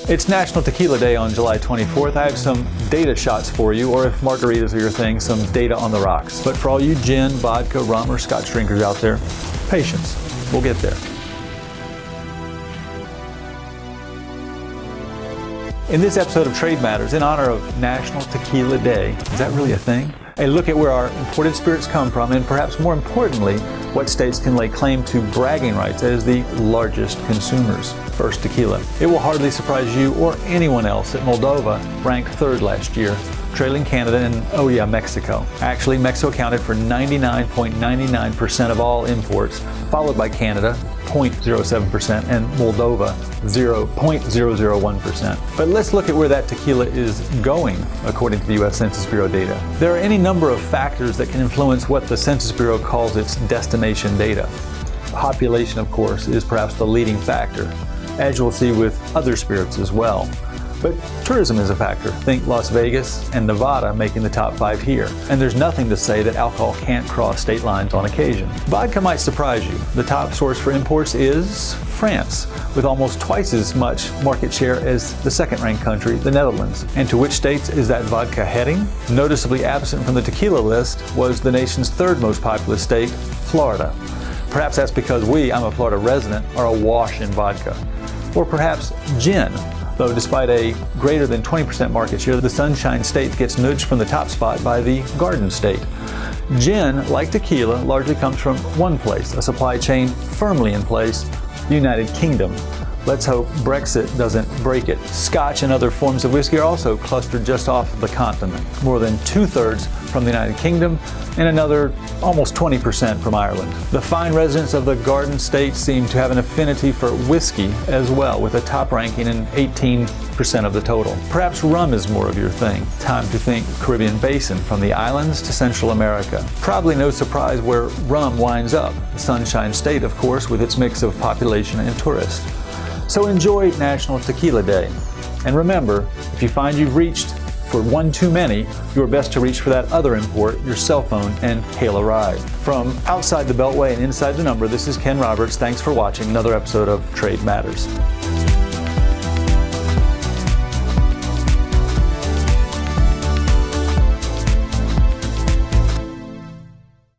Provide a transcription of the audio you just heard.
It's National Tequila Day on July 24th. I have some data shots for you, or if margaritas are your thing, some data on the rocks. But for all you gin, vodka, rum, or scotch drinkers out there, patience. We'll get there. In this episode of Trade Matters, in honor of National Tequila Day, is that really a thing? A look at where our imported spirits come from, and perhaps more importantly, what states can lay claim to bragging rights as the largest consumers. First, tequila. It will hardly surprise you or anyone else that Moldova ranked third last year, trailing Canada and, oh yeah, Mexico. Actually, Mexico accounted for 99.99% of all imports, followed by Canada, 0.07%, and Moldova, 0.001%. But let's look at where that tequila is going, according to the U.S. Census Bureau data. There are any number of factors that can influence what the Census Bureau calls its destination data. Population, of course, is perhaps the leading factor, as you'll see with other spirits as well. But tourism is a factor. Think Las Vegas and Nevada making the top 5 here. And there's nothing to say that alcohol can't cross state lines on occasion. Vodka might surprise you. The top source for imports is France, with almost twice as much market share as the second-ranked country, the Netherlands. And to which states is that vodka heading? Noticeably absent from the tequila list was the nation's third most populous state, Florida. Perhaps that's because I'm a Florida resident, are awash in vodka. Or perhaps gin. Though despite a greater than 20% market share, the Sunshine State gets nudged from the top spot by the Garden State. Gin, like tequila, largely comes from one place, a supply chain firmly in place, the United Kingdom. Let's hope Brexit doesn't break it. Scotch and other forms of whiskey are also clustered just off the continent, more than 2/3 from the United Kingdom and another almost 20% from Ireland. The fine residents of the Garden State seem to have an affinity for whiskey as well, with a top ranking in 18% of the total. Perhaps rum is more of your thing. Time to think Caribbean Basin, from the islands to Central America. Probably no surprise where rum winds up. The Sunshine State, of course, with its mix of population and tourists. So enjoy National Tequila Day. And remember, if you find you've reached for one too many, you are best to reach for that other import, your cell phone, and hail a ride. From outside the Beltway and inside the number, this is Ken Roberts. Thanks for watching another episode of Trade Matters.